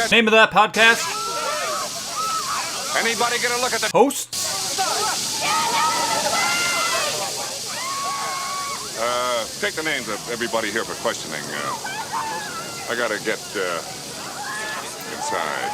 podcast? Name of that podcast? Anybody get a look at the Hosts? Take the names of everybody here for questioning. I gotta get inside.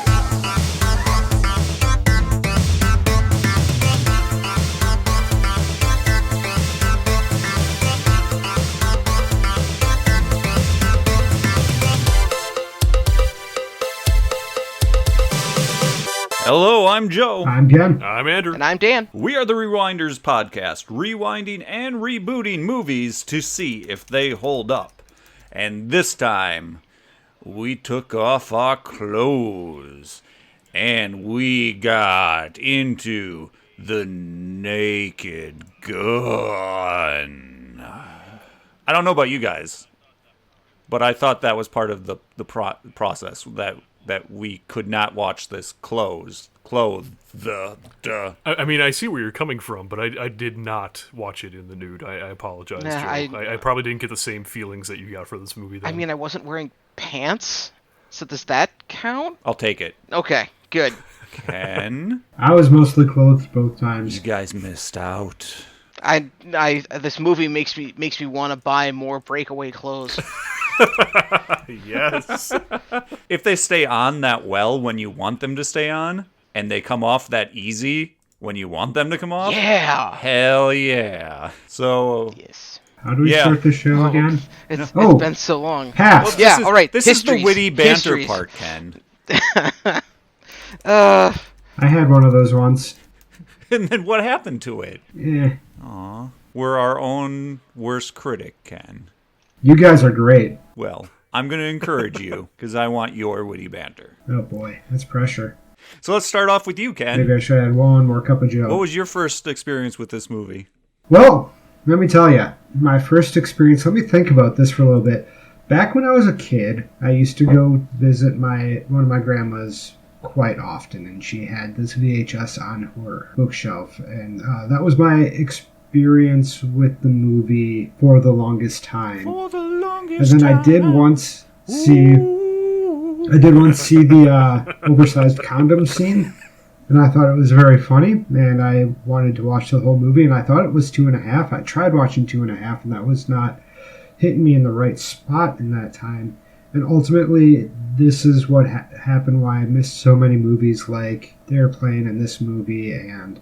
Hello, I'm Joe. I'm Ken. I'm Andrew. And I'm Dan. We are the Rewinders podcast, rewinding and rebooting movies to see if they hold up. And this time, we took off our clothes and we got into the Naked Gun. I don't know about you guys, but I thought that was part of the process that we could not watch this clothed. I mean, I see where you're coming from, but I did not watch it in the nude. I apologize, Nah, Joe. I probably didn't get the same feelings that you got for this movie, then. I mean, I wasn't wearing pants, so does that count? I'll take it. Okay, good. Ken? I was mostly clothed both times. You guys missed out. This movie makes me want to buy more breakaway clothes. Yes. If they stay on that well when you want them to stay on, and they come off that easy when you want them to come off, Yeah. hell yeah. So, Yes. How do we Yeah. start the show again? It's Oh. been so long. Pass. Yeah, all right. This is the Histories. witty banter Histories. part, Ken. I had one of those once. And then what happened to it? Yeah. We're our own worst critic, Ken. You guys are great. Well, I'm going to encourage you, because I want your witty banter. Oh boy, that's pressure. So let's start off with you, Ken. Maybe I should add one more cup of Joe. What was your first experience with this movie? Well, let me tell you, my first experience, let me think about this for a little bit. Back when I was a kid, I used to go visit one of my grandmas quite often, and she had this VHS on her bookshelf, and that was my experience with the movie for the longest time. For the longest And then I did once see the oversized condom scene, and I thought it was very funny, and I wanted to watch the whole movie, and I thought it was 2.5. I tried watching 2.5, and that was not hitting me in the right spot in that time. And ultimately, this is what happened why I missed so many movies like Airplane and this movie and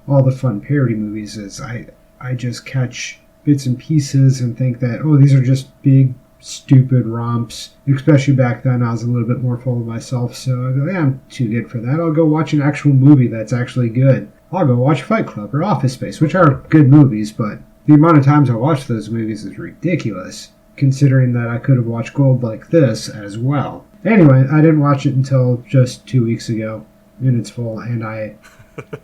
all the fun parody movies, is I just catch bits and pieces and think that, oh, these are just big, stupid romps. Especially back then, I was a little bit more full of myself, so I go, yeah, I'm too good for that. I'll go watch an actual movie that's actually good. I'll go watch Fight Club or Office Space, which are good movies, but the amount of times I watch those movies is ridiculous, considering that I could have watched Gold like this as well. Anyway, I didn't watch it until just 2 weeks ago in its full, and I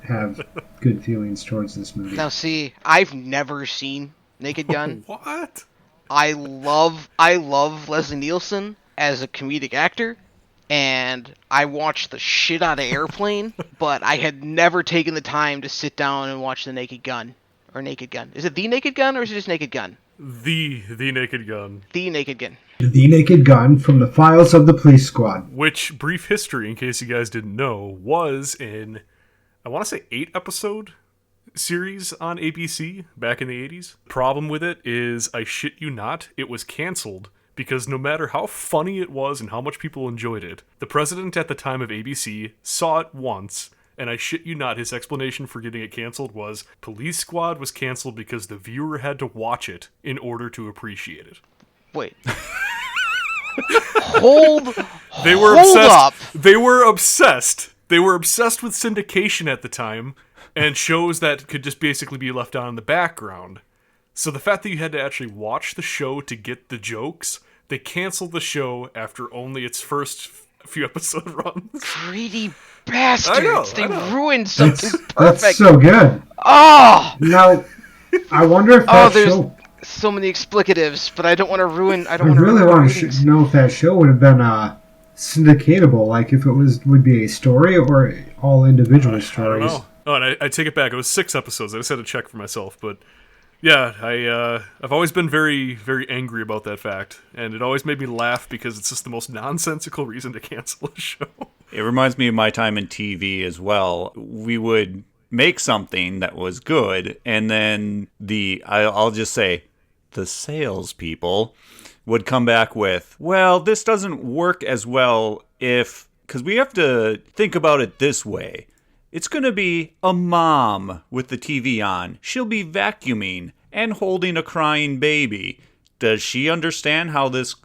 have good feelings towards this movie. Now, see, I've never seen Naked Gun. What? I love Leslie Nielsen as a comedic actor, and I watched the shit out of Airplane, but I had never taken the time to sit down and watch The Naked Gun. Or Naked Gun. Is it The Naked Gun, or is it just Naked Gun? The Naked Gun. The Naked Gun. The Naked Gun from the Files of the Police Squad. Which, brief history, in case you guys didn't know, was in, I want to say, 8-episode series on ABC back in the 80s. Problem with it is, I shit you not, it was canceled because no matter how funny it was and how much people enjoyed it, the president at the time of ABC saw it once, and I shit you not, his explanation for getting it canceled was Police Squad was canceled because the viewer had to watch it in order to appreciate it. Wait. Hold Up. up. They were obsessed. They were obsessed with syndication at the time and shows that could just basically be left on in the background. So the fact that you had to actually watch the show to get the jokes, they canceled the show after only its first few episode runs. Greedy bastards. I know. Ruined something perfect. That's so good. Oh! Now, I wonder if that there's show... so many explicatives, but I don't want to ruin. I really want to know if that show would have been syndicatable, like if it would be a story or all individual stories. I don't know. Oh, and I take it back. It was 6 episodes. I just had to check for myself, but Yeah, I've always been very, very angry about that fact, and it always made me laugh because it's just the most nonsensical reason to cancel a show. It reminds me of my time in TV as well. We would make something that was good, and then I'll just say, the salespeople would come back with, well, this doesn't work as well because we have to think about it this way. It's going to be a mom with the TV on. She'll be vacuuming and holding a crying baby. Does she understand how this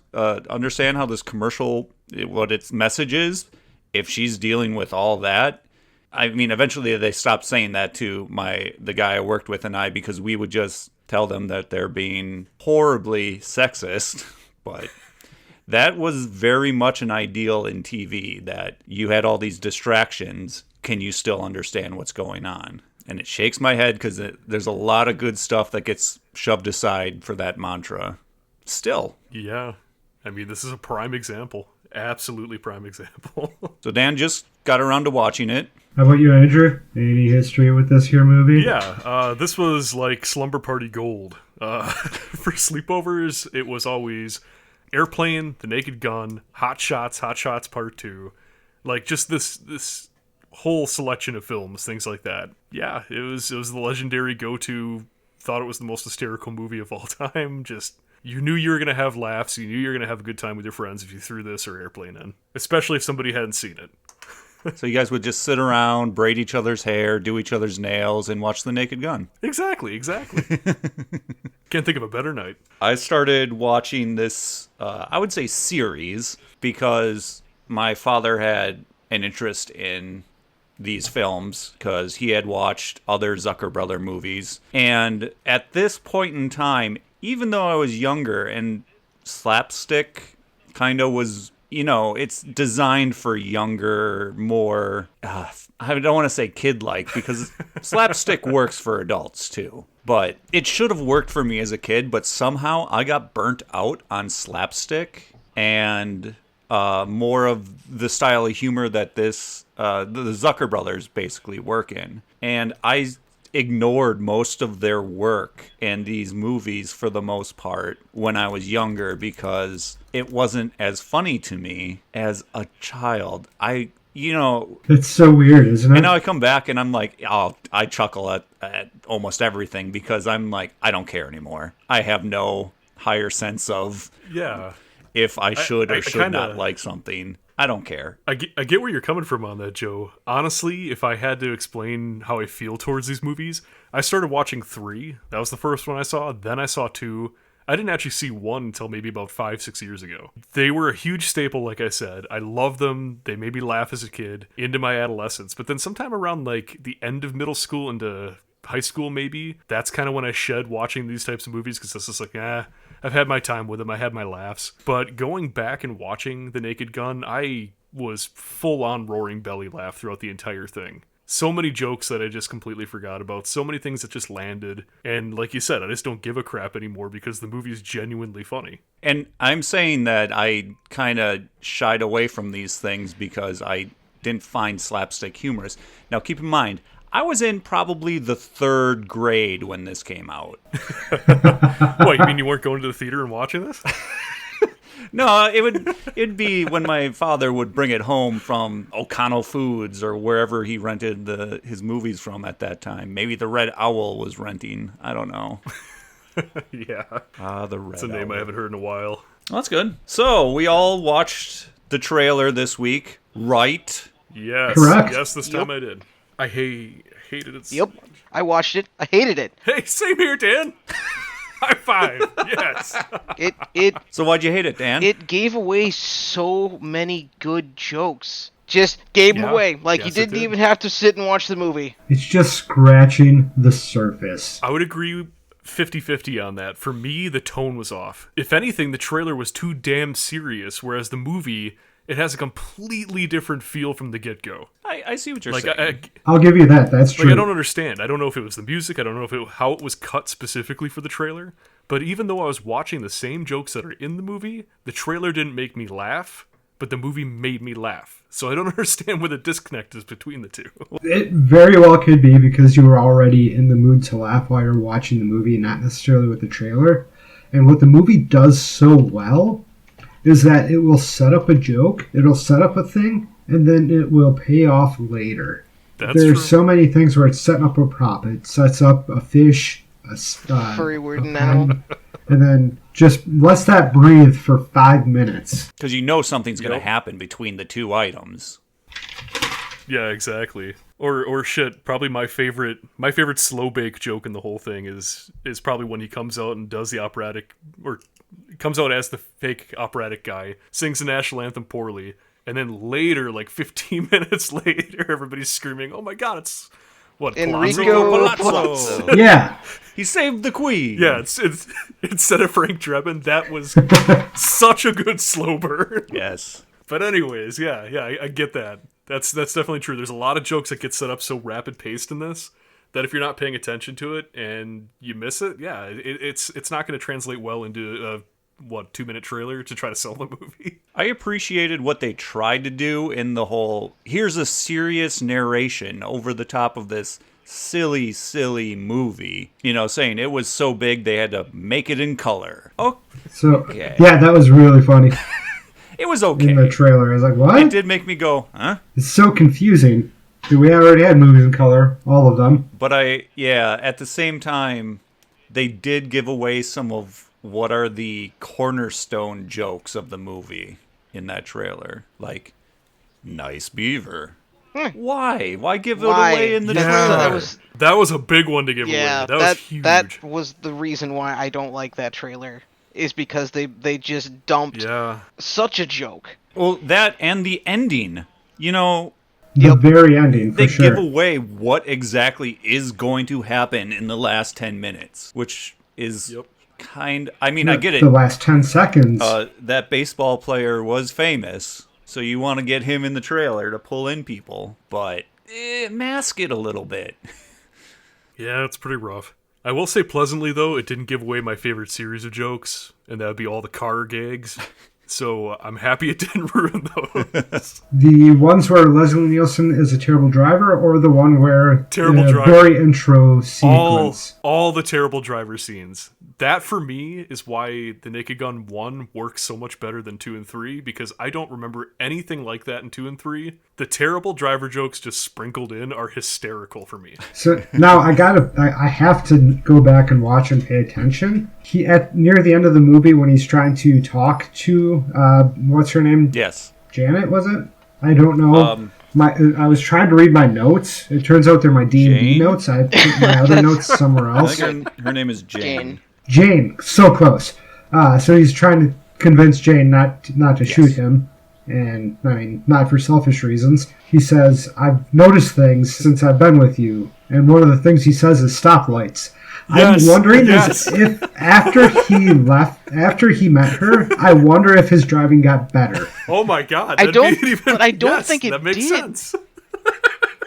commercial, what its message is? If she's dealing with all that, I mean, eventually they stopped saying that to the guy I worked with and I, because we would just tell them that they're being horribly sexist. But that was very much an ideal in TV, that you had all these distractions. Can you still understand what's going on? And it shakes my head because there's a lot of good stuff that gets shoved aside for that mantra. Still. Yeah. I mean, this is a prime example. Absolutely prime example. So Dan just got around to watching it. How about you, Andrew? Any history with this here movie? Yeah, this was like slumber party gold. For sleepovers, it was always Airplane, The Naked Gun, Hot Shots Part 2. Like, just this whole selection of films, things like that. Yeah, it was the legendary go-to, thought it was the most hysterical movie of all time. Just, you knew you were going to have laughs, you knew you were going to have a good time with your friends if you threw this or Airplane in. Especially if somebody hadn't seen it. So you guys would just sit around, braid each other's hair, do each other's nails, and watch The Naked Gun. Exactly. Can't think of a better night. I started watching this, I would say series, because my father had an interest in these films, because he had watched other Zucker Brother movies. And at this point in time, even though I was younger and slapstick kind of was, it's designed for younger, more, I don't want to say kid-like, because slapstick works for adults too. But it should have worked for me as a kid, but somehow I got burnt out on slapstick and more of the style of humor that the Zucker brothers basically work in. And I ignored most of their work in these movies for the most part when I was younger because it wasn't as funny to me as a child. It's so weird, isn't it? And now I come back and I'm like, I chuckle at almost everything because I'm like, I don't care anymore. I have no higher sense of if I should or should not like something. I don't care. I get where you're coming from on that, Joe. Honestly, if I had to explain how I feel towards these movies, I started watching 3. That was the first one I saw. Then I saw 2. I didn't actually see 1 until maybe about 5-6 years ago. They were a huge staple, like I said. I loved them. They made me laugh as a kid, into my adolescence. But then sometime around like the end of middle school into high school maybe, that's kind of when I shed watching these types of movies because it's just like, I've had my time with them. I had my laughs. But going back and watching The Naked Gun, I was full-on roaring belly laugh throughout the entire thing. So many jokes that I just completely forgot about. So many things that just landed. And like you said, I just don't give a crap anymore because the movie is genuinely funny. And I'm saying that I kind of shied away from these things because I didn't find slapstick humorous. Now, keep in mind, I was in probably the 3rd grade when this came out. What, you mean you weren't going to the theater and watching this? No, it'd be when my father would bring it home from O'Connell Foods or wherever he rented his movies from at that time. Maybe the Red Owl was renting. I don't know. Yeah. The Red Owl. That's a name I haven't heard in a while. Well, that's good. So, we all watched the trailer this week, right? Yes. Correct. Yes, this time I did. I hated it so Yep. much. I watched it. I hated it. Hey, same here, Dan. High five. Yes. It So why'd you hate it, Dan? it gave away so many good jokes. Just gave them away. Like Yes, you it didn't did. even have to sit and watch the movie. It's just scratching the surface. I would agree 50-50 on that. For me, the tone was off. If anything, the trailer was too damn serious, whereas the movie, it has a completely different feel from the get-go. I see what you're Like, saying. I'll give you that. That's true. I don't understand. I don't know if it was the music. I don't know how it was cut specifically for the trailer. But even though I was watching the same jokes that are in the movie, the trailer didn't make me laugh. but the movie made me laugh. So I don't understand where the disconnect is between the two. It very well could be because you were already in the mood to laugh while you're watching the movie, not necessarily with the trailer. And what the movie does so well is that it will set up a joke, it'll set up a thing, and then it will pay off later. There's so many things where it's setting up a prop. It sets up a fish, a furry wooden animal, and then just lets that breathe for 5 minutes. Because you know something's going to happen between the two items. Yeah, exactly. Or shit, probably my favorite slow bake joke in the whole thing is probably when he comes out and does the operatic, or comes out as the fake operatic guy, sings the national anthem poorly, and then later, like 15 minutes later, everybody's screaming, "Oh my god, it's what, Enrico Palazzo!" Yeah. He saved the queen. Yeah, it's instead of Frank Drebin, that was such a good slow burn. Yes. But anyways, yeah, I get that. That's definitely true. There's a lot of jokes that get set up so rapid paced in this that if you're not paying attention to it and you miss it, yeah, it's not going to translate well into a 2-minute trailer to try to sell the movie. I appreciated what they tried to do in the whole, here's a serious narration over the top of this silly movie. You know, saying it was so big they had to make it in color. Okay. Yeah, that was really funny. It was okay. In the trailer, I was like, what? It did make me go, huh? It's so confusing. We already had movies in color, all of them. But at the same time, they did give away some of what are the cornerstone jokes of the movie in that trailer. Like, nice beaver. Why? Why give it away in the trailer? That was a big one to give away. That was huge. That was the reason why I don't like that trailer. Is because they just dumped such a joke. Well, that and the ending. You know, the very ending, for they sure. give away what exactly is going to happen in the last 10 minutes, which is I get it. The last 10 seconds. That baseball player was famous, so you want to get him in the trailer to pull in people, but mask it a little bit. Yeah, it's pretty rough. I will say pleasantly, though, it didn't give away my favorite series of jokes, and that would be all the car gags. So I'm happy it didn't ruin those. The ones where Leslie Nielsen is a terrible driver, or the one where terrible driver. Very intro sequence? All the terrible driver scenes. That, for me, is why The Naked Gun 1 works so much better than 2 and 3, because I don't remember anything like that in 2 and 3. The terrible driver jokes just sprinkled in are hysterical for me. So now I have to go back and watch and pay attention. Near the end of the movie when he's trying to talk to, what's her name? Yes. Janet, was it? I don't know. I was trying to read my notes. It turns out they're my D&D notes. I put my other notes somewhere else. I think her name is Jane. Jane, so close. So he's trying to convince Jane not to shoot him, and I mean, not for selfish reasons. He says, "I've noticed things since I've been with you," and one of the things he says is stoplights. Yes, I'm wondering if after he met her, I wonder if his driving got better. Oh my god! I don't think it that makes did. Sense.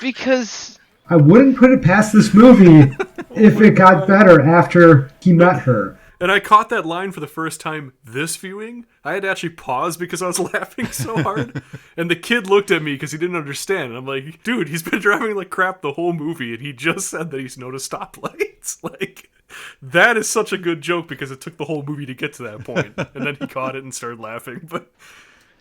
Because I wouldn't put it past this movie if it got better after he met her. And I caught that line for the first time this viewing. I had to actually pause because I was laughing so hard. And the kid looked at me because he didn't understand. And I'm like, dude, he's been driving like crap the whole movie, and he just said that he's noticed stoplights. Like, that is such a good joke because it took the whole movie to get to that point. And then he caught it and started laughing. But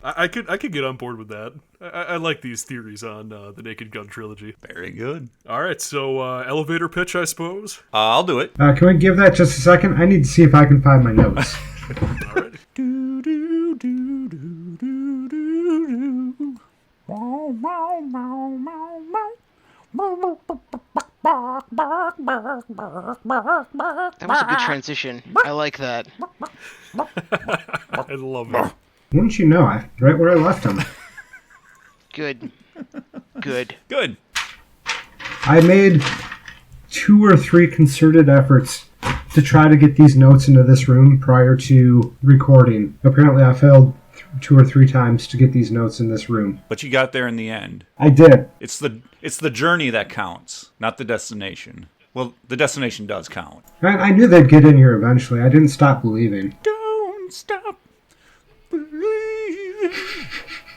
I could get on board with that. I like these theories on the Naked Gun trilogy. Very good. All right, so elevator pitch, I suppose. I'll do it. Can we give that just a second? I need to see if I can find my notes. All right. that was a good transition. I like that. I love it. Wouldn't you know? Right where I left him. Good. I made 2 or 3 concerted efforts to try to get these notes into this room prior to recording. Apparently I failed 2 or 3 times to get these notes in this room. But you got there in the end. I did. It's the journey that counts, not the destination. Well, the destination does count. I knew they'd get in here eventually. I didn't stop believing. Don't stop believing.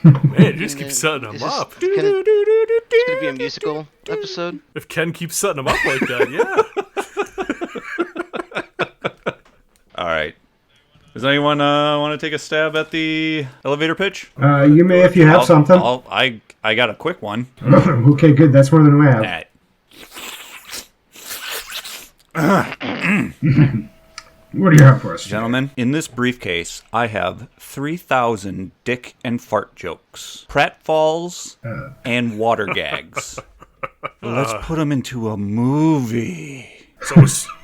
Man, you just keep setting them up. It's gonna be a musical episode. If Ken keeps setting them up like that, yeah. All right. Does anyone want to take a stab at the elevator pitch? You may if you have something. I got a quick one. Okay, good. That's more than we have. What do you have for us, Gentlemen, in this briefcase, I have 3,000 dick and fart jokes, pratfalls, and water gags. Let's put them into a movie. So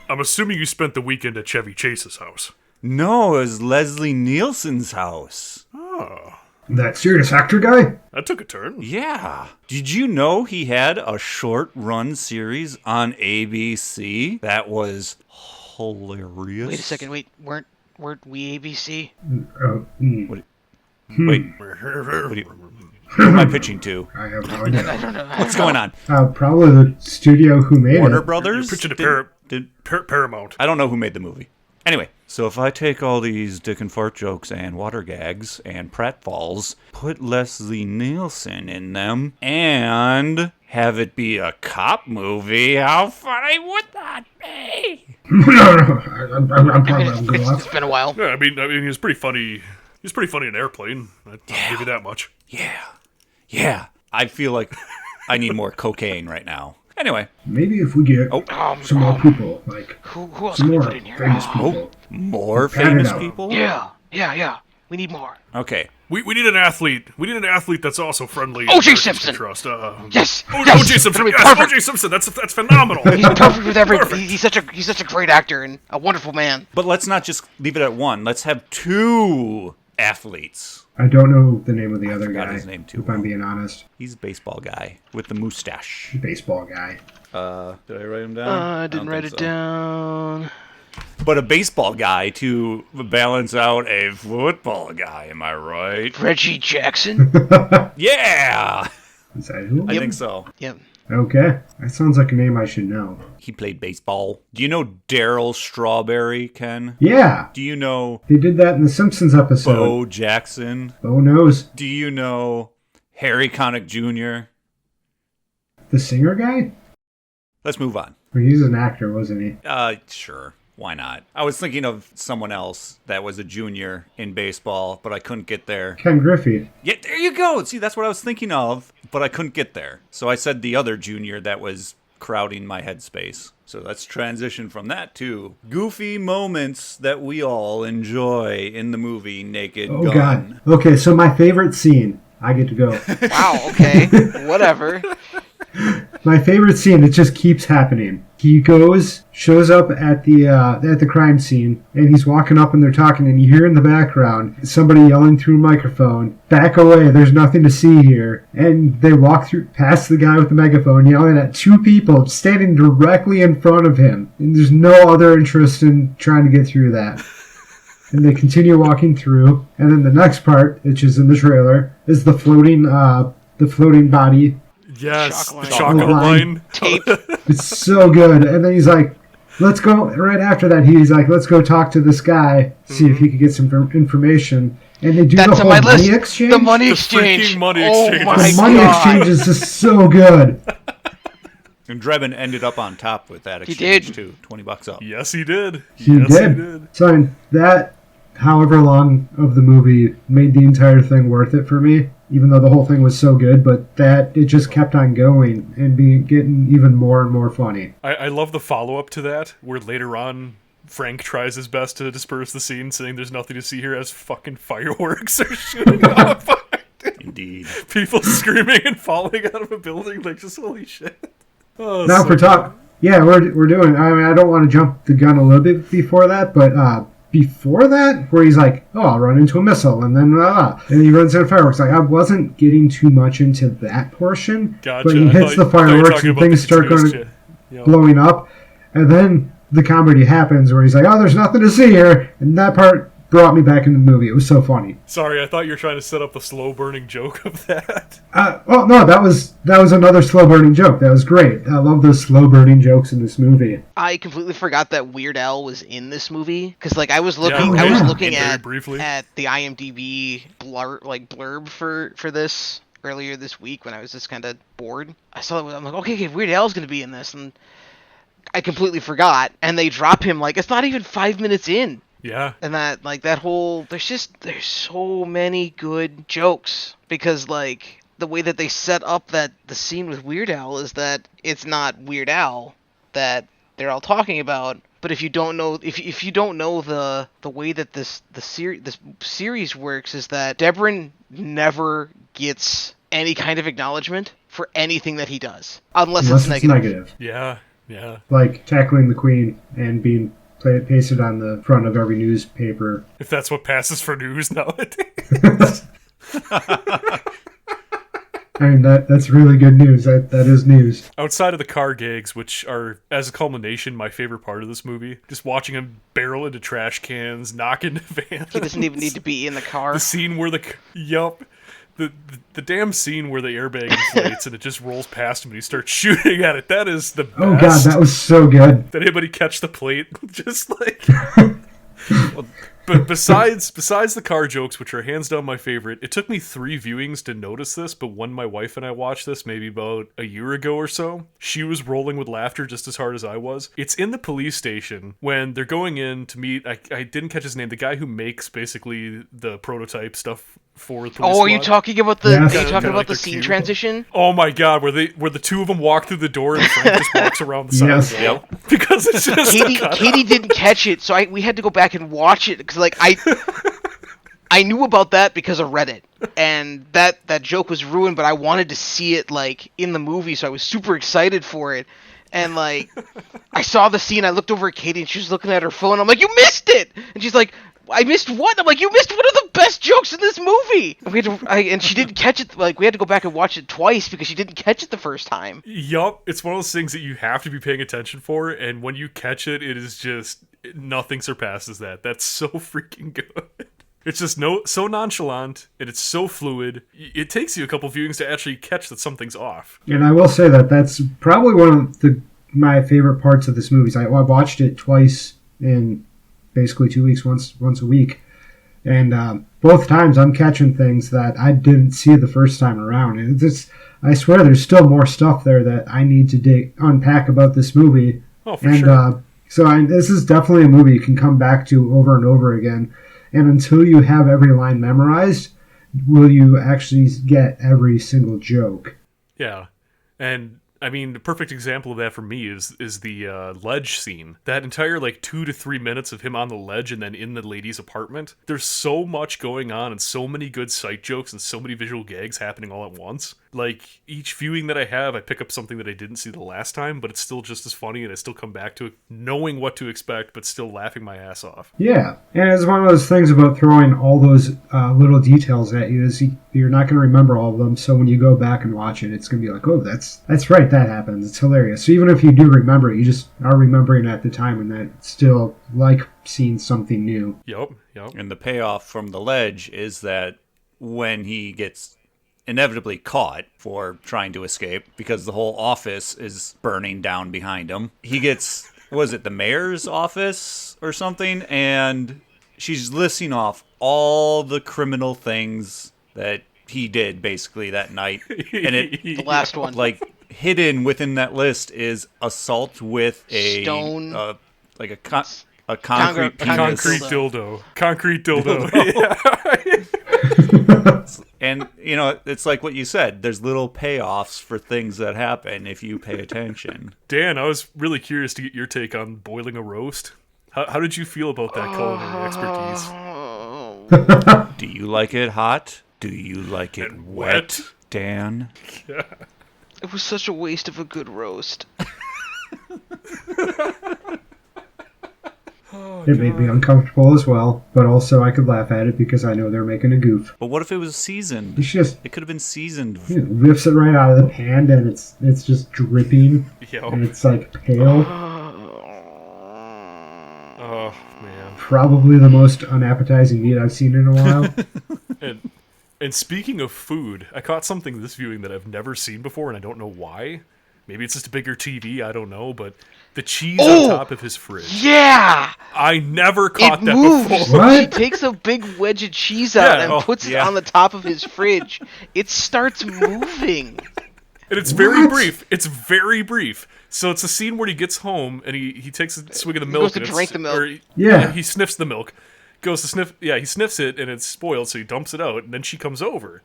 I'm assuming you spent the weekend at Chevy Chase's house. No, it was Leslie Nielsen's house. Oh. That serious actor guy? That took a turn. Yeah. Did you know he had a short-run series on ABC that was hilarious? Wait a second. Weren't we ABC? Wait. Who am I pitching to? I have no idea. I don't know. What's going on? Probably the studio who made Warner it. Brothers? You're pitching to Paramount. I don't know who made the movie. Anyway, so if I take all these dick and fart jokes and water gags and pratfalls, put Leslie Nielsen in them, and have it be a cop movie, how funny would that be? No, I'm probably going It's off. been a while. Yeah, I mean, he was pretty funny. He was pretty funny in Airplane. I'll give you that much. Yeah. I feel like I need more cocaine right now. Anyway. Maybe if we get some more people, like Who else some can we more put in here? famous people. More Pat it famous out. people? Yeah. We need more. Okay. We need an athlete. We need an athlete that's also friendly. O.J. and Simpson. Trust. Yes. O.J. Simpson. That'll be Yes, perfect. O.J. Simpson. That's phenomenal. He's perfect with everything. Perfect. He's such a great actor and a wonderful man. But let's not just leave it at one. Let's have two athletes. I don't know the name of the other forgot guy, his name, too. if I'm being honest. He's a baseball guy with the mustache. Baseball guy. Did I write him down? I didn't don't write think it so. down. But a baseball guy to balance out a football guy, am I right? Reggie Jackson. Yeah! Is that who? I think so. Yep. Okay. That sounds like a name I should know. He played baseball. Do you know Daryl Strawberry, Ken? Yeah. Do you know They did that in the Simpsons episode. Bo Jackson? Bo knows. Do you know Harry Connick Jr.? The singer guy? Let's move on. Well, he's an actor, wasn't he? Sure. Why not? I was thinking of someone else that was a junior in baseball, but I couldn't get there. Ken Griffey. Yeah, there you go. See, that's what I was thinking of, but I couldn't get there. So I said the other junior that was crowding my headspace. So let's transition from that to goofy moments that we all enjoy in the movie Naked Oh, Gun. God. Okay, so my favorite scene. I get to go. Wow. Okay. Whatever. My favorite scene, it just keeps happening. He shows up at the crime scene, and he's walking up and they're talking, and you hear in the background somebody yelling through a microphone, "Back away, there's nothing to see here." And they walk past the guy with the megaphone yelling at two people standing directly in front of him. And there's no other interest in trying to get through that. And they continue walking through, and then the next part, which is in the trailer, is the floating body. Yes, Chalk the line. chocolate line. Tape. It's so good. And then he's like, let's go. Right after that, he's like, let's go talk to this guy, see if he could get some information. And they do That's the on whole my money list. exchange. The money The exchange. freaking money Oh exchange. my The money God. exchange is just so good. And Drebin ended up on top with that He exchange, did. too. $20 up. Yes, he did. He yes, did. he did. So and that, however long of the movie, made the entire thing worth it for me. Even though the whole thing was so good, but that it just kept on going and getting even more and more funny. I love the follow-up to that, where later on, Frank tries his best to disperse the scene, saying there's nothing to see here as fucking fireworks are shooting off. Indeed. People screaming and falling out of a building, like, just holy shit. Oh, Now so for talk, yeah, we're doing. I mean, I don't want to jump the gun a little bit before that, but before that, where he's like, "Oh, I'll run into a missile," and then and he runs into fireworks. Like I wasn't getting too much into that portion, Gotcha. but he I hits thought the fireworks talking and about things the start conspiracy going shit. Yeah. blowing up, and then the comedy happens where he's like, "Oh, there's nothing to see here," and that part brought me back into the movie. It was so funny. Sorry, I thought you were trying to set up the slow burning joke of that. No, that was another slow burning joke. That was great. I love those slow burning jokes in this movie. I completely forgot that Weird Al was in this movie because, like, I was Yeah, looking very briefly. at the IMDb blurb for this earlier this week when I was just kind of bored. I saw it. I'm like, okay, Weird Al's gonna be in this, and I completely forgot. And they drop him like it's not even 5 minutes in. Yeah. And that whole there's so many good jokes because like the way that they set up the scene with Weird Al is that it's not Weird Al that they're all talking about, but if you don't know if you don't know the way that this series works is that Deborah never gets any kind of acknowledgement for anything that he does unless it's negative. Yeah. Like tackling the Queen and being pasted on the front of every newspaper. If that's what passes for news nowadays. I mean, that's really good news. That is news. Outside of the car gags, which are, as a culmination, my favorite part of this movie, just watching him barrel into trash cans, knock into vans. He doesn't even need to be in the car. The scene where the damn scene where the airbag inflates and it just rolls past him and he starts shooting at it. That is the best. Oh god, that was so good. Did anybody catch the plate? Just like... But besides the car jokes, which are hands down my favorite, it took me 3 viewings to notice this, but when my wife and I watched this, maybe about a year ago or so, she was rolling with laughter just as hard as I was. It's in the police station when they're going in to meet, I didn't catch his name, the guy who makes basically the prototype stuff for the police squad. Are you talking about the like scene transition? Oh my god, where the two of them walk through the door and Frank just walks around the side of the wall. Because it's just Katie didn't catch it, so we had to go back and watch it because like I knew about that because of Reddit, and that joke was ruined, but I wanted to see it like in the movie, so I was super excited for it. And like I saw the scene, I looked over at Katie and she was looking at her phone. I'm like, "You missed it!" And she's like, "I missed what?" I'm like, "You missed one of the best jokes in this movie." And she didn't catch it. Like we had to go back and watch it twice because she didn't catch it the first time. Yup, it's one of those things that you have to be paying attention for, and when you catch it, it is just nothing surpasses that. That's so freaking good. It's just so nonchalant, and it's so fluid. It takes you a couple viewings to actually catch that something's off. And I will say that's probably one of my favorite parts of this movie. I watched it twice in basically 2 weeks, once a week. And both times I'm catching things that I didn't see the first time around. And I swear there's still more stuff there that I need to unpack about this movie. Oh, for sure. This is definitely a movie you can come back to over and over again. And until you have every line memorized, will you actually get every single joke? Yeah. And I mean, the perfect example of that for me is the ledge scene. That entire 2 to 3 minutes of him on the ledge and then in the lady's apartment. There's so much going on and so many good sight jokes and so many visual gags happening all at once. Like, each viewing that I have, I pick up something that I didn't see the last time, but it's still just as funny, and I still come back to it knowing what to expect, but still laughing my ass off. Yeah, and it's one of those things about throwing all those little details at you is you're not going to remember all of them, so when you go back and watch it, it's going to be like, oh, that's right, that happens. It's hilarious. So even if you do remember it, you just are remembering it at the time, and that's still like seeing something new. Yep. And the payoff from the ledge is that when he gets inevitably caught for trying to escape because the whole office is burning down behind him. He gets, the mayor's office or something? And she's listing off all the criminal things that he did basically that night. And the last one. Hidden within that list is assault with a stone, a concrete penis. Concrete dildo. Yeah. And, it's like what you said. There's little payoffs for things that happen if you pay attention. Dan, I was really curious to get your take on boiling a roast. How did you feel about that culinary expertise? Do you like it hot? Do you like it wet, Dan? Yeah. It was such a waste of a good roast. It made me uncomfortable as well, but also I could laugh at it because I know they're making a goof. But what if it was seasoned? It could have been seasoned. Whips it right out of the pan and it's just dripping. Yo. And it's like pale. Oh, man. probably the most unappetizing meat I've seen in a while. And speaking of food, I caught something this viewing that I've never seen before, and I don't know why. Maybe it's just a bigger TV, I don't know, but the cheese on top of his fridge. Yeah! I never caught It that moves. before. What? He takes a big wedge of cheese out and puts it on the top of his fridge. It starts moving. And it's very brief. It's very brief. So it's a scene where he gets home and he takes a swig of the milk. He goes to drink the milk. He sniffs the milk. Goes to sniff. Yeah, he sniffs it and it's spoiled, so he dumps it out. And then she comes over,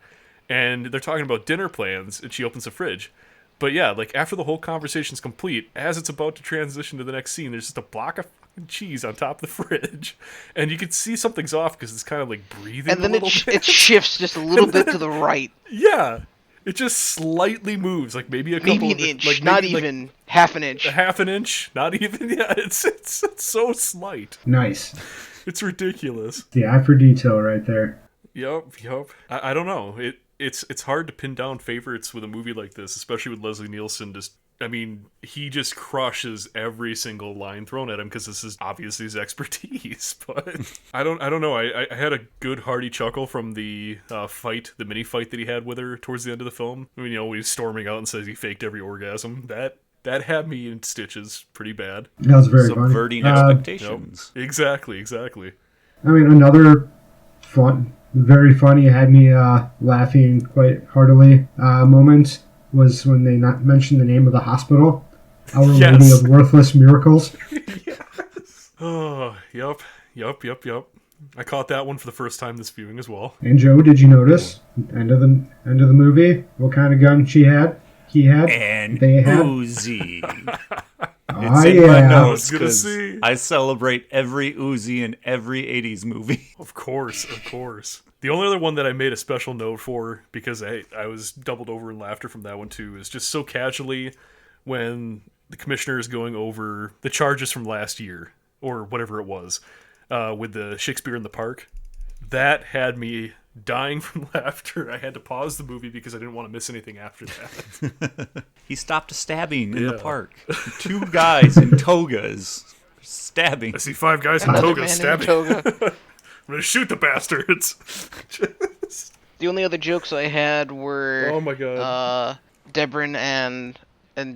and they're talking about dinner plans. And she opens the fridge. But yeah, like after the whole conversation's complete, as it's about to transition to the next scene, there's just a block of fucking cheese on top of the fridge, and you can see something's off because it's kind of like breathing. And then a little bit. it shifts just a little bit to the right. Yeah. It just slightly moves, like maybe an inch, like not even half an inch. A half an inch, not even. Yeah, it's so slight. Nice. It's ridiculous. The eye for detail right there. Yep. I don't know. It's hard to pin down favorites with a movie like this, especially with Leslie Nielsen. He just crushes every single line thrown at him because this is obviously his expertise. But I don't know. I had a good hearty chuckle from the mini fight that he had with her towards the end of the film. I mean, when he's storming out and says he faked every orgasm. That had me in stitches pretty bad. That was very funny. Subverting expectations. Nope. Exactly. I mean, another very funny, had me laughing quite heartily moment was when they not mentioned the name of the hospital. Our Lady of Worthless Miracles. Yes. Oh, yep. I caught that one for the first time this viewing as well. And Joe, did you notice end of the movie what kind of gun he had? And they had Uzi. Oh, It's in my yeah. notes I was gonna because see. I celebrate every Uzi in every 80s movie. Of course. The only other one that I made a special note for, because I was doubled over in laughter from that one too, is just so casually when the commissioner is going over the charges from last year, or whatever it was, with the Shakespeare in the Park. That had me dying from laughter. I had to pause the movie because I didn't want to miss anything after that. He stopped a stabbing in the Yeah. park. 2 guys in togas stabbing. I see 5 guys in Another togas man in a stabbing. toga. I'm gonna shoot the bastards. The only other jokes I had were Oh my god. Debrin and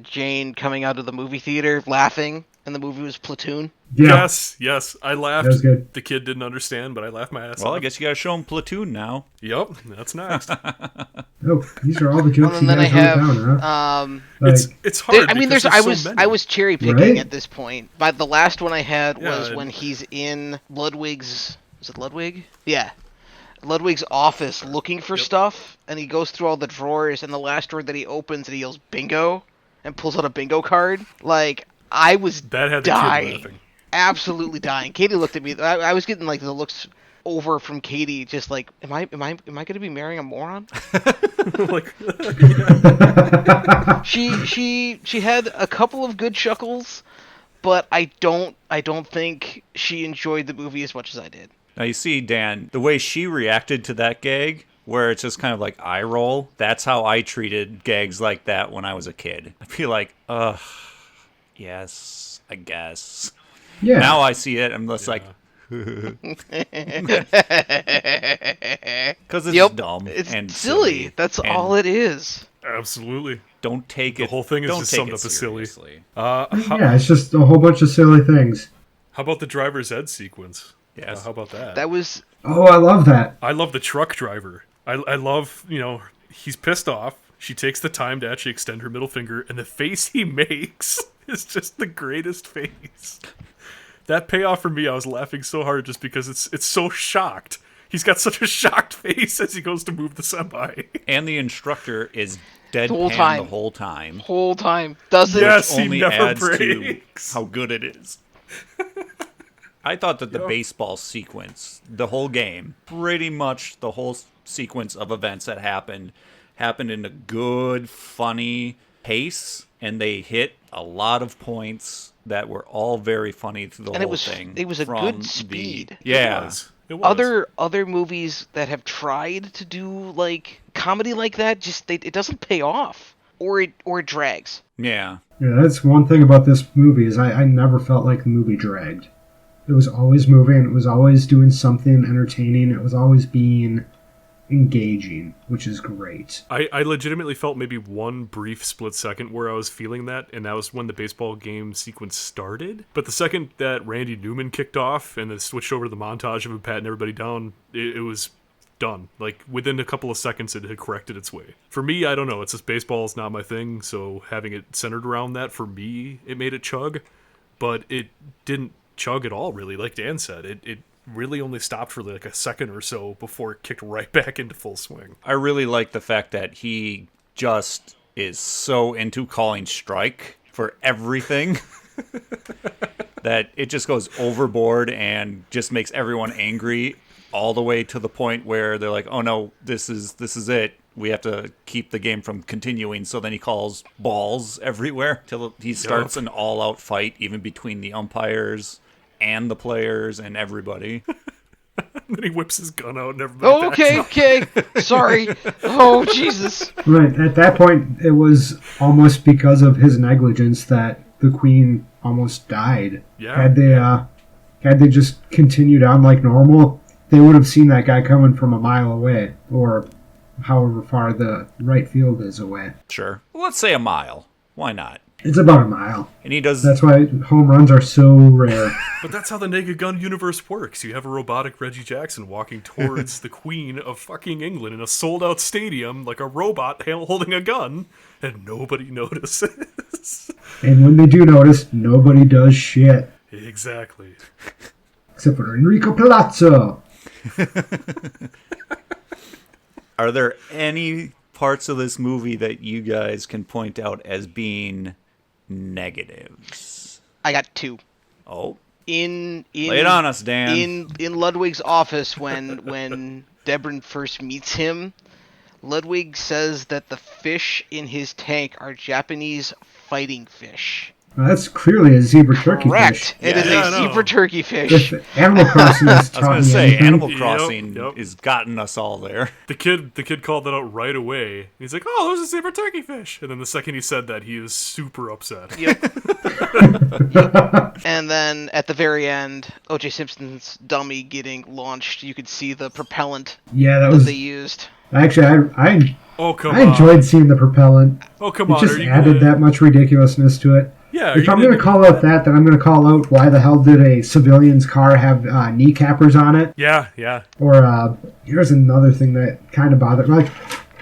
Jane coming out of the movie theater laughing, and the movie was Platoon. Yeah. Yes. I laughed. That was good. The kid didn't understand, but I laughed my ass Well, off. I guess you gotta show him Platoon now. Yep, that's next. Oh, these are all the jokes Well, you and then I guys wrote have down, huh? it's Like, it's hard. I mean, because I there's so many. was cherry picking Right? at this point, but the last one I had was Yeah. when he's in Ludwig's. Is it Ludwig? Yeah, Ludwig's office looking for stuff, and he goes through all the drawers, and the last drawer that he opens, and he yells "bingo" and pulls out a bingo card. Like, I was That had the kid dying, laughing. absolutely dying. Katie looked at me. I was getting like the looks over from Katie, just like, am I going to be marrying a moron? Like, She had a couple of good chuckles, but I don't think she enjoyed the movie as much as I did. Now you see, Dan, the way she reacted to that gag, where it's just kind of like eye roll, that's how I treated gags like that when I was a kid. I feel like, ugh, yes, I guess. yeah. Now I see it, I'm just like, because it's Yep, dumb it's and silly. That's and all it is. absolutely. Don't take The it. whole thing is don't just take summed it up as silly. seriously. Yeah, it's just a whole bunch of silly things. How about the driver's ed sequence? Yes. How about that? That was Oh, I love that. I love the truck driver. I love, he's pissed off. She takes the time to actually extend her middle finger, and the face he makes is just the greatest face. That payoff for me, I was laughing so hard just because it's so shocked. He's got such a shocked face as he goes to move the semi. And the instructor is whole deadpan time. the whole time. whole time. Doesn't Yes, he Only never adds breaks. to how good it is. I thought that the baseball sequence, the whole game, pretty much the whole sequence of events that happened in a good, funny pace, and they hit a lot of points that were all very funny through the And whole it thing. was a from good speed. Yeah. It was. Other movies that have tried to do like comedy like that, just it doesn't pay off, or it drags. Yeah. Yeah, that's one thing about this movie is I never felt like the movie dragged. It was always moving. It was always doing something entertaining. It was always being engaging, which is great. I legitimately felt maybe one brief split second where I was feeling that, and that was when the baseball game sequence started. But the second that Randy Newman kicked off and then switched over to the montage of him patting everybody down, it was done. Like, within a couple of seconds, it had corrected its way. For me, I don't know. It's just baseball is not my thing, so having it centered around that, for me, it made it chug. But it didn't chug at all, really. Like Dan said, it really only stopped for like a second or so before it kicked right back into full swing. I really like the fact that he just is so into calling strike for everything that it just goes overboard and just makes everyone angry, all the way to the point where they're like, oh no, this is it. We have to keep the game from continuing. So then he calls balls everywhere till he starts an all-out fight, even between the umpires and the players and everybody. And then he whips his gun out and everybody Oh, okay. Sorry. Oh, Jesus. Right, at that point, it was almost because of his negligence that the Queen almost died. Yeah. Had they just continued on like normal, they would have seen that guy coming from a mile away, or however far the right field is away. Sure. Let's say a mile. Why not? It's about a mile. And he does... That's why home runs are so rare. But that's how the Naked Gun universe works. You have a robotic Reggie Jackson walking towards the Queen of fucking England in a sold-out stadium like a robot holding a gun, and nobody notices. And when they do notice, nobody does shit. Exactly. Except for Enrico Palazzo. Are there any parts of this movie that you guys can point out as being negatives? I got two. Oh. Lay it on us, Dan. In Ludwig's office, when Debrin first meets him, Ludwig says that the fish in his tank are Japanese fighting fish. Well, that's clearly a zebra turkey Correct. fish. It is a zebra turkey fish. If Animal Crossing has I was taught going me to say, anything, Animal Crossing Yep. is gotten us all there. The kid called that out right away. He's like, "Oh, there's a zebra turkey fish," and then the second he said that, he was super upset. Yep. And then at the very end, O.J. Simpson's dummy getting launched, you could see the propellant yeah, that that was they used. actually Oh come I on! enjoyed seeing the propellant. Oh come It on! just Are you added gonna... that much ridiculousness to it. Yeah. If I'm going to call out that, then I'm going to call out why the hell did a civilian's car have kneecappers on it? Yeah. Or here's another thing that kind of bothered me. Like,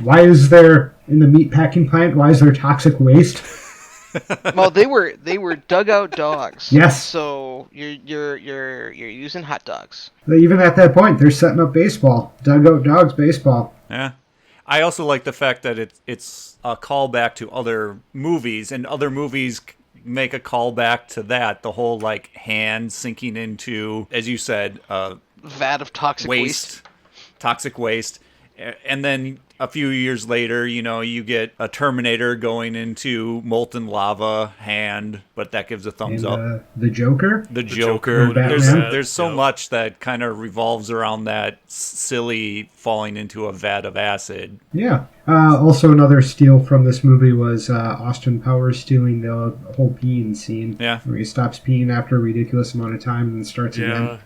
why is there, in the meatpacking plant, why is there toxic waste? Well, they were dugout dogs. Yes. So you're using hot dogs. Even at that point, they're setting up baseball. Dugout dogs baseball. Yeah. I also like the fact that it's a callback to other movies, and other movies make a callback to that. The whole, like, hand sinking into, as you said, Vat of toxic waste. Toxic waste. And then a few years later, you get a Terminator going into molten lava hand, but that gives a thumbs And up. the Joker? The Joker. Joker. Batman. There's so much that kind of revolves around that silly falling into a vat of acid. Yeah. Also, another steal from this movie was Austin Powers stealing the whole peeing scene. Yeah. Where he stops peeing after a ridiculous amount of time and then starts again.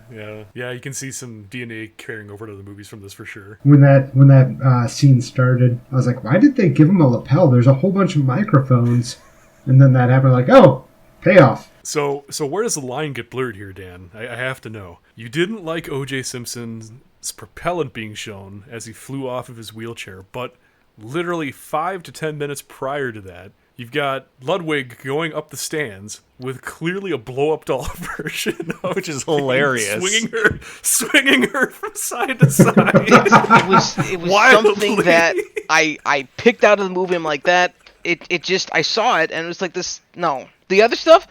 Yeah. You can see some DNA carrying over to the movies from this for sure. When that scene started, I was like, why did they give him a lapel? There's a whole bunch of microphones. And then that happened, like, oh, payoff. So where does the line get blurred here, Dan? I have to know. You didn't like O.J. Simpson's propellant being shown as he flew off of his wheelchair, but literally 5 to 10 minutes prior to that, you've got Ludwig going up the stands with clearly a blow-up doll version of Which is hilarious. swinging her from side to side. It was Wildly. something that I picked out of the movie. I'm like that. It just, I saw it and it was like this. No, the other stuff,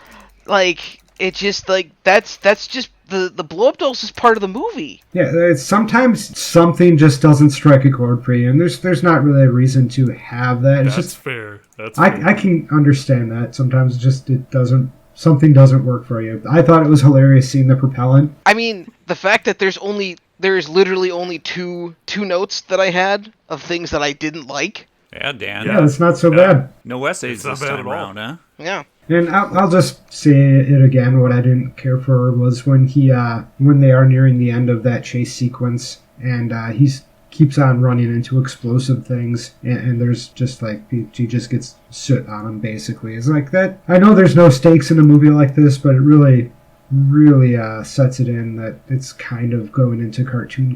like it just like that's just the blow up dolls is part of the movie. Yeah, sometimes something just doesn't strike a chord for you, and there's not really a reason to have that. It's That's just fair. That's fair. I can understand that. Sometimes something doesn't work for you. I thought it was hilarious seeing the propellant. I mean, the fact that there's literally only two notes that I had of things that I didn't like. Yeah, Dan. Yeah, that's not so bad. No essays It's not this bad time at all. around, huh? Yeah. And I'll just say it again. What I didn't care for was when when they are nearing the end of that chase sequence, and he's keeps on running into explosive things, and there's just like he just gets soot on him. Basically, it's like that. I know there's no stakes in a movie like this, but it really sets it in that it's kind of going into cartoon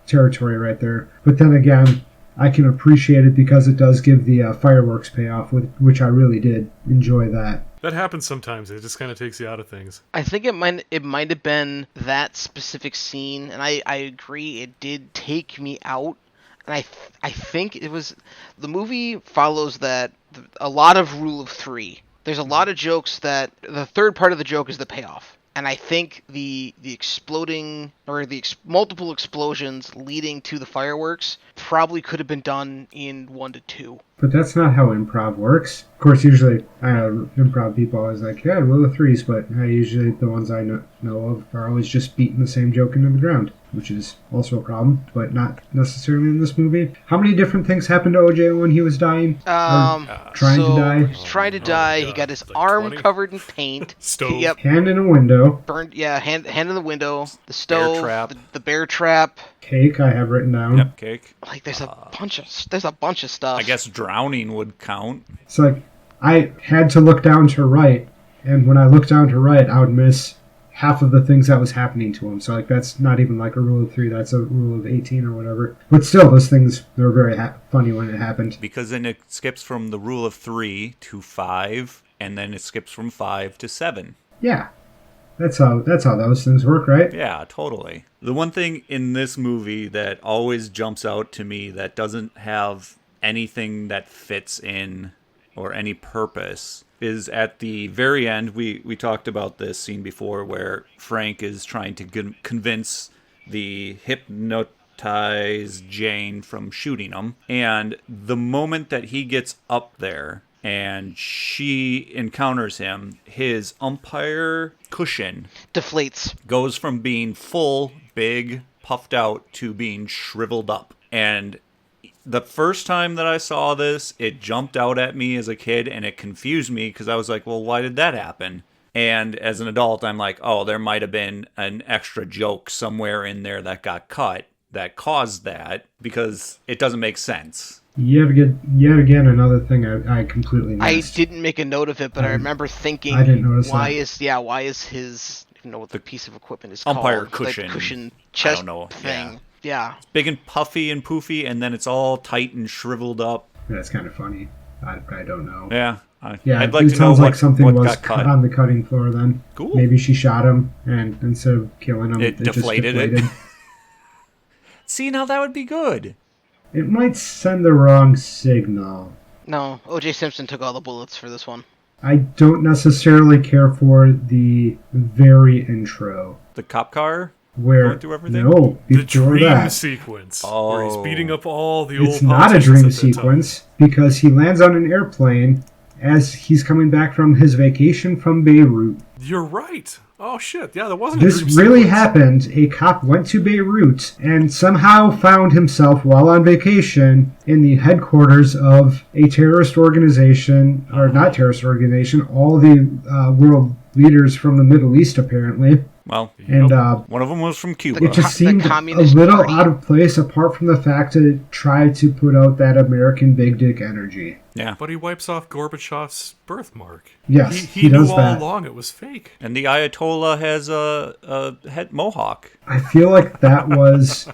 territory right there. But then again, I can appreciate it because it does give the fireworks payoff, which I really did enjoy that. That happens sometimes. It just kind of takes you out of things. I think it might have been that specific scene, and I agree it did take me out. And I think it was the movie follows that a lot of rule of three. There's a lot of jokes that the third part of the joke is the payoff. And I think the exploding or the multiple explosions leading to the fireworks probably could have been done in 1 to 2. But that's not how improv works. Of course, usually improv people are always like, yeah, rule of threes, but usually the ones I know of are always just beating the same joke into the ground, which is also a problem, but not necessarily in this movie. How many different things happened to OJ when he was dying? Trying to die? He was trying to die. God. He got his Like arm 20? covered in paint. Stove. Yep. Hand in a window. Burned. Yeah. Hand in the window. The stove. trap. The bear trap. Cake, I have written down. Yep, cake. Like there's a bunch of stuff. I guess drowning would count. It's like, I had to look down to right, and when I looked down to right, I would miss half of the things that was happening to him. So, like, that's not even like a rule of 3, that's a rule of 18 or whatever. But still, those things, they were very funny when it happened. Because then it skips from the rule of 3 to 5, and then it skips from 5 to 7. Yeah. That's how those things work, right? Yeah, totally. The one thing in this movie that always jumps out to me that doesn't have anything that fits in or any purpose is at the very end. We talked about this scene before where Frank is trying to convince the hypnotized Jane from shooting him. And the moment that he gets up there and she encounters him, his umpire cushion deflates. goes from being full, big, puffed out to being shriveled up. And the first time that I saw this, it jumped out at me as a kid and it confused me because I was like, well, why did that happen? And as an adult, I'm like, oh, there might have been an extra joke somewhere in there that got cut that caused that because it doesn't make sense. Yet again, another thing I completely missed. I didn't make a note of it, but I remember thinking, I didn't notice why that. is his, I don't know what the piece of equipment is Umpire called. cushion. Like cushion chest I don't know. thing. Yeah. Big and puffy and poofy, and then it's all tight and shriveled up. That's kind of funny. I don't know. Yeah. Yeah, I'd like it to know sounds like what something was got cut. on the cutting floor then. Cool. Maybe she shot him, and instead of killing him, It just deflated it. deflated. See, now that would be good. It might send the wrong signal. No, O.J. Simpson took all the bullets for this one. I don't necessarily care for the very intro. The cop car? Where, Going through everything? no, The before dream that. sequence, where Oh. he's beating up all the old It's not a politicians dream at that time. sequence, because he lands on an airplane as he's coming back from his vacation from Beirut. You're right. Oh shit! Yeah, that wasn't a This dream really sequence. happened. A cop went to Beirut and somehow found himself while on vacation in the headquarters of a terrorist organization, or not terrorist organization, all the world leaders from the Middle East apparently. Well, And one of them was from Cuba. it just The seemed a Communist little Party. out of place apart from the fact that it tried to put out that American big dick energy. Yeah. But he wipes off Gorbachev's birthmark. Yes, he he knew does all that. along it was fake. And the Ayatollah has a head mohawk. I feel like that was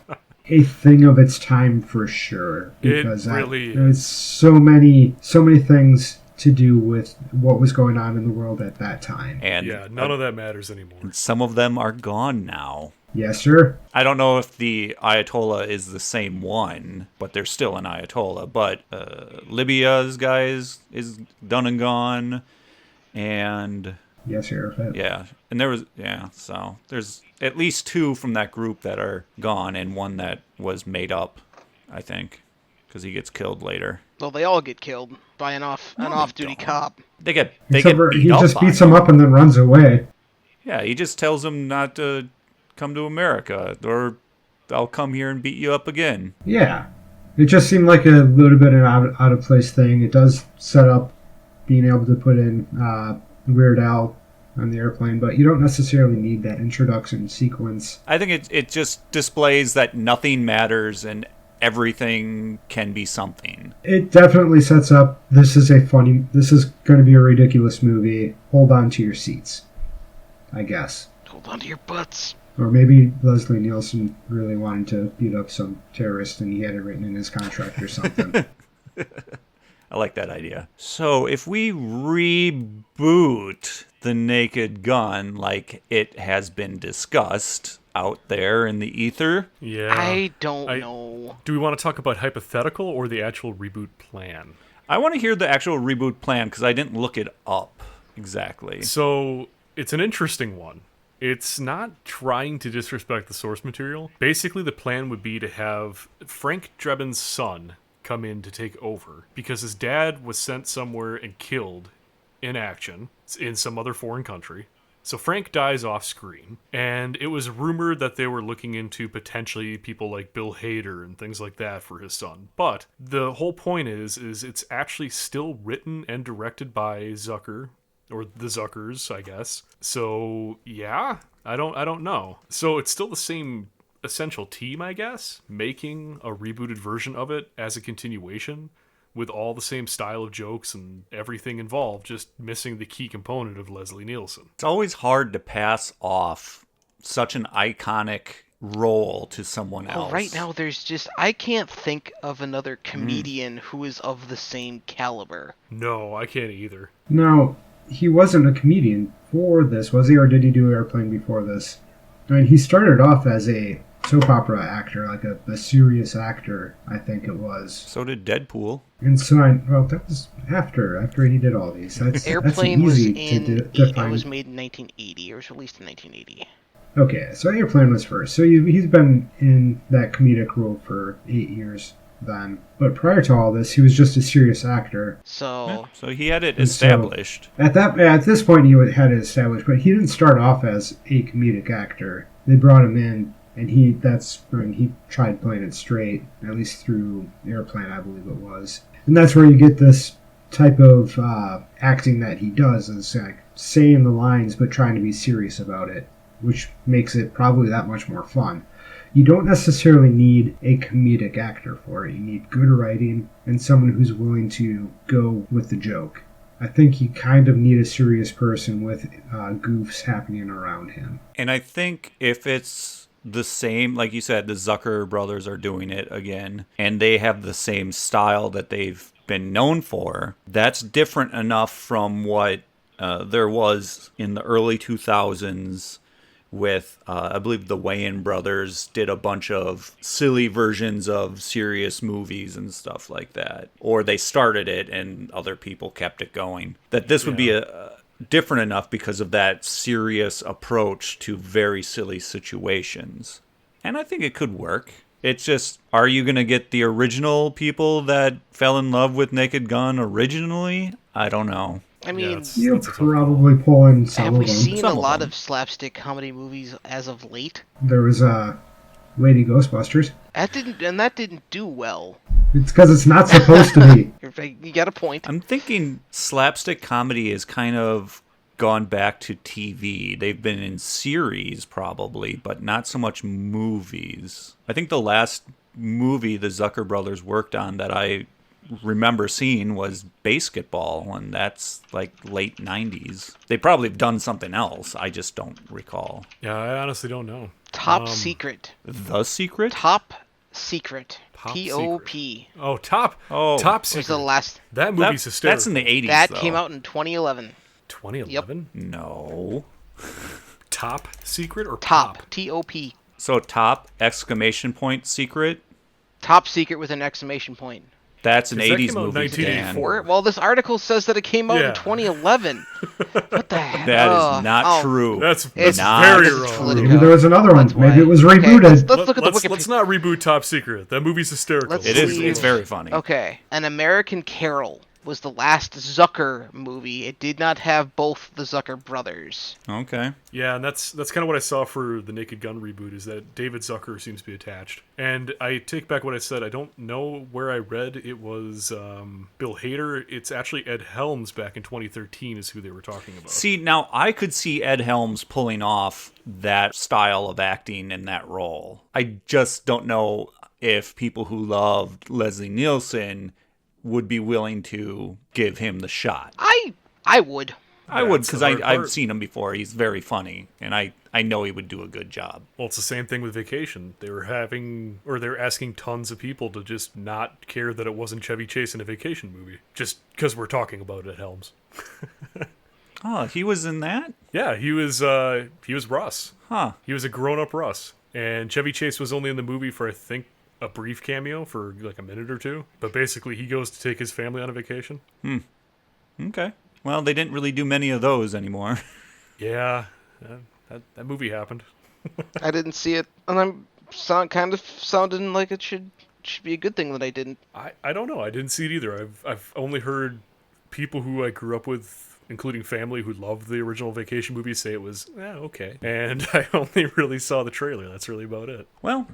a thing of its time for sure. It Because really there's so many things to do with what was going on in the world at that time. And Yeah, none of that matters anymore. some of them are gone now. Yes, sir. I don't know if the Ayatollah is the same one, but they're still an Ayatollah. But Libya's guy is done and gone. And Yes, Sheriff. yeah, and so there's at least 2 from that group that are gone and one that was made up, I think, because he gets killed later. Well, they all get killed by an off-duty don't. cop. They get Except for beat he up just on beats him up and then runs away. Yeah, he just tells him not to come to America, or I'll come here and beat you up again. Yeah. It just seemed like a little bit of an out of place thing. It does set up being able to put in Weird Al on the airplane, but you don't necessarily need that introduction sequence. I think it just displays that nothing matters and everything can be something. It definitely sets up, this is going to be a ridiculous movie. Hold on to your seats, I guess. Hold on to your butts. Or maybe Leslie Nielsen really wanted to beat up some terrorist and he had it written in his contract or something. I like that idea. So if we reboot The Naked Gun like it has been discussed out there in the ether. Yeah. I don't know. Do we want to talk about hypothetical or the actual reboot plan? I want to hear the actual reboot plan because I didn't look it up exactly. So it's an interesting one. It's not trying to disrespect the source material. Basically, the plan would be to have Frank Drebin's son come in to take over because his dad was sent somewhere and killed in action in some other foreign country. So Frank dies off screen, and it was rumored that they were looking into potentially people like Bill Hader and things like that for his son. But the whole point is it's actually still written and directed by Zucker, or the Zuckers, I guess. So yeah, I don't know. So it's still the same essential team, I guess, making a rebooted version of it as a continuation with all the same style of jokes and everything involved, just missing the key component of Leslie Nielsen. It's always hard to pass off such an iconic role to someone else. Well, right now I can't think of another comedian who is of the same caliber. No, I can't either. Now, he wasn't a comedian for this, was he? Or did he do Airplane before this? I mean, he started off as a soap opera actor, like a serious actor, I think it was. So did Deadpool. And so, that was after he did all these. Airplane that's was easy it define. was made in 1980, or was released in 1980. Okay, so Airplane was first. So he's been in that comedic role for 8 years then. But prior to all this, he was just a serious actor. So he had it And established. So at this point, he had it established, but he didn't start off as a comedic actor. They brought him in, and he tried playing it straight, at least through Airplane, I believe it was. And that's where you get this type of acting that he does, is like saying the lines but trying to be serious about it, which makes it probably that much more fun. You don't necessarily need a comedic actor for it. You need good writing and someone who's willing to go with the joke. I think you kind of need a serious person with goofs happening around him. And I think if it's the same, like you said, the Zucker brothers are doing it again, and they have the same style that they've been known for, that's different enough from what there was in the early 2000s with, I believe the Wayans brothers did a bunch of silly versions of serious movies and stuff like that. Or they started it and other people kept it going. That this would be different enough because of that serious approach to very silly situations. And I think it could work. It's just, are you going to get the original people that fell in love with Naked Gun originally? I don't know. I mean, You'll probably pull in some have of we them. seen Some a of lot them. of slapstick comedy movies as of late? There was Lady Ghostbusters. That didn't do well. It's because it's not supposed to be. You got a point. I'm thinking slapstick comedy has kind of gone back to TV. They've been in series probably, but not so much movies. I think the last movie the Zucker brothers worked on that I remember seeing was Basketball, and that's like late 90s. They probably have done something else. I just don't recall. Yeah, I honestly don't know. Top Secret. The Secret? Top Secret. Top T-O-P. Oh, Top Was Secret. the last. That movie's hysterical. That's in the 80s, That though. came out in 2011. 2011? No. Top Secret or Top. T-O-P. So top, exclamation point, secret? Top Secret with an exclamation point. That's an 'Cause that 80s came out in movie, 1984. Dan. Well, this article says that it came out Yeah. in 2011. What the heck? That is not true. That's It's not very this is wrong. political. Maybe there was another one. That's Maybe why. it was Okay, rebooted. let's look at the Let's Wikipedia. not reboot Top Secret. That movie's hysterical. Let's It is. see. It's very funny. Okay. An American Carol. was the last Zucker movie. It did not have both the Zucker brothers. Okay. Yeah, and that's kind of what I saw for the Naked Gun reboot, is that David Zucker seems to be attached. And I take back what I said. I don't know where I read it was Bill Hader. It's actually Ed Helms back in 2013 is who they were talking about. See, now I could see Ed Helms pulling off that style of acting in that role. I just don't know if people who loved Leslie Nielsen would be willing to give him the shot. I would. I would, That's because the hard I've part. seen him before. He's very funny, and I know he would do a good job. Well, it's the same thing with Vacation. They were asking tons of people to just not care that it wasn't Chevy Chase in a Vacation movie, just because we're talking about it at Helms. Oh, he was in that? Yeah, he was Russ. Huh. He was a grown-up Russ, and Chevy Chase was only in the movie for, I think, a brief cameo for like a minute or two. But basically, he goes to take his family on a vacation. Okay. Well, they didn't really do many of those anymore. Yeah, that movie happened. I didn't see it, and I'm kind of sounding like it should be a good thing that I didn't. I don't know. I didn't see it either. I've only heard people who I grew up with, including family who loved the original Vacation movie, say it was okay. And I only really saw the trailer. That's really about it. Well,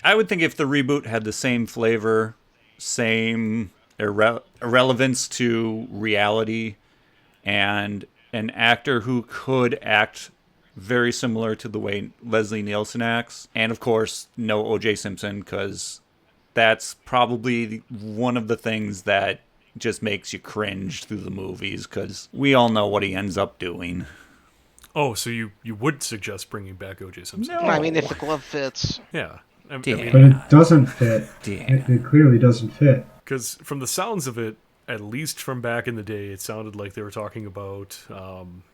I would think if the reboot had the same flavor, same irrelevance to reality, and an actor who could act very similar to the way Leslie Nielsen acts, and of course, no O.J. Simpson, because that's probably one of the things that just makes you cringe through the movies, because we all know what he ends up doing. Oh, so you would suggest bringing back O.J. Simpson? No. I mean, if the glove fits. Yeah. I Damn. mean, But it doesn't fit. Damn. It clearly doesn't fit. because from the sounds of it, at least from back in the day, it sounded like they were talking about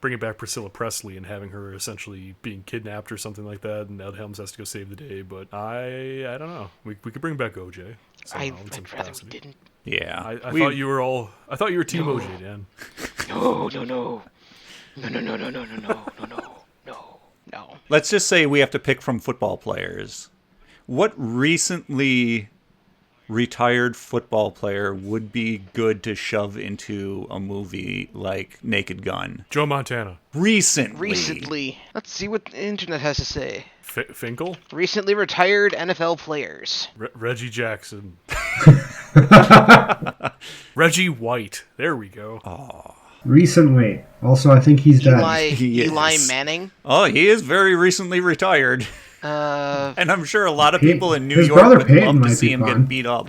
bringing back Priscilla Presley and having her essentially being kidnapped or something like that, and Ed Helms has to go save the day. But I don't know. We could bring back OJ. I'd somehow in some rather we capacity. didn't. Yeah. I thought you were all. I thought you were Team OJ, Dan. No. Let's just say we have to pick from football players. What recently retired football player would be good to shove into a movie like Naked Gun? Joe Montana. Recently. Let's see what the internet has to say. Finkel. Recently retired NFL players. Reggie Jackson. Reggie White. There we go. Recently. Also, I think he's dead. He Eli is. Manning. Oh, he is very recently retired. And I'm sure a lot of people in New His York brother would Peyton love to might see be him fun. get beat up.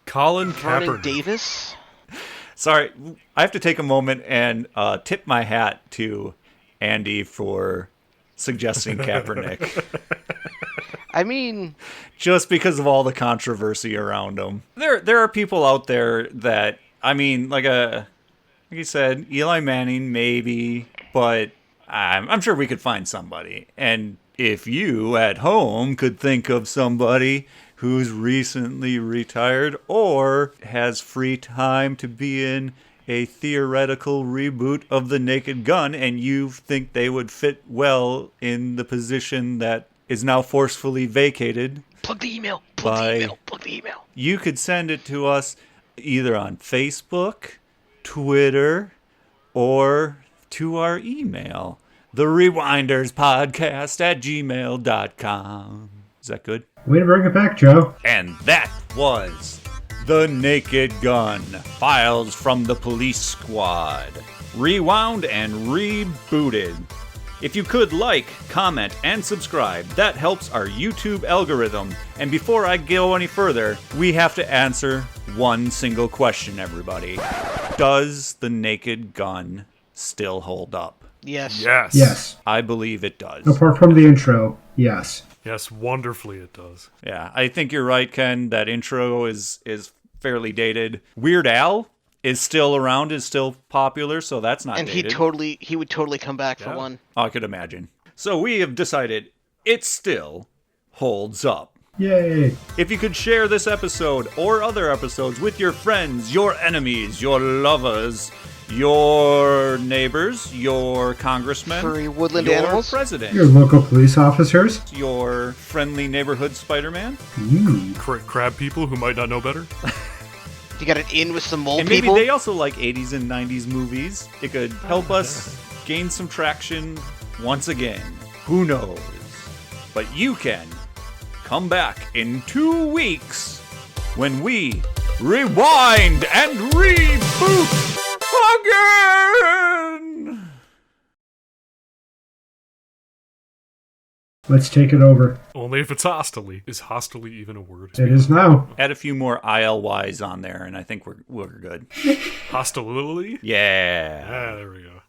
Colin Vernon Kaepernick. Davis. Sorry, I have to take a moment and tip my hat to Andy for suggesting Kaepernick. I mean, Just because of all the controversy around him. There are people out there that, I mean, like you said, Eli Manning, maybe, but I'm sure we could find somebody. And if you at home could think of somebody who's recently retired or has free time to be in a theoretical reboot of The Naked Gun, and you think they would fit well in the position that is now forcefully vacated, plug the email. Bye. Plug the email. you could send it to us either on Facebook, Twitter, or to our email, therewinderspodcast@gmail.com. Is that good? Way to bring it back, Joe. And that was The Naked Gun, Files from the Police Squad, rewound and rebooted. If you could like, comment, and subscribe, that helps our YouTube algorithm. And before I go any further, we have to answer one single question, everybody. Does The Naked Gun still hold up? Yes. Yes. Yes. I believe it does. Apart from the intro, yes. Yes, wonderfully it does. Yeah, I think you're right, Ken. That intro is fairly dated. Weird Al is still around, is still popular, so that's not And dated. he would totally come back for Yeah. one. I could imagine. So we have decided it still holds up. Yay. If you could share this episode or other episodes with your friends, your enemies, your lovers, your neighbors, your congressman, Furry woodland your animals? president, Your local police officers. your friendly neighborhood Spider-Man, Mm. Crab people who might not know better. to get it in with some mole And maybe people. they also like 80s and 90s movies. It could help us gain some traction once again. Who knows? But you can come back in 2 weeks when we rewind and reboot again! Let's take it over. Only if it's hostily. Is hostily even a word? It is now. Add a few more ILYs on there, and I think we're good. Hostility? Yeah. Ah, there we go.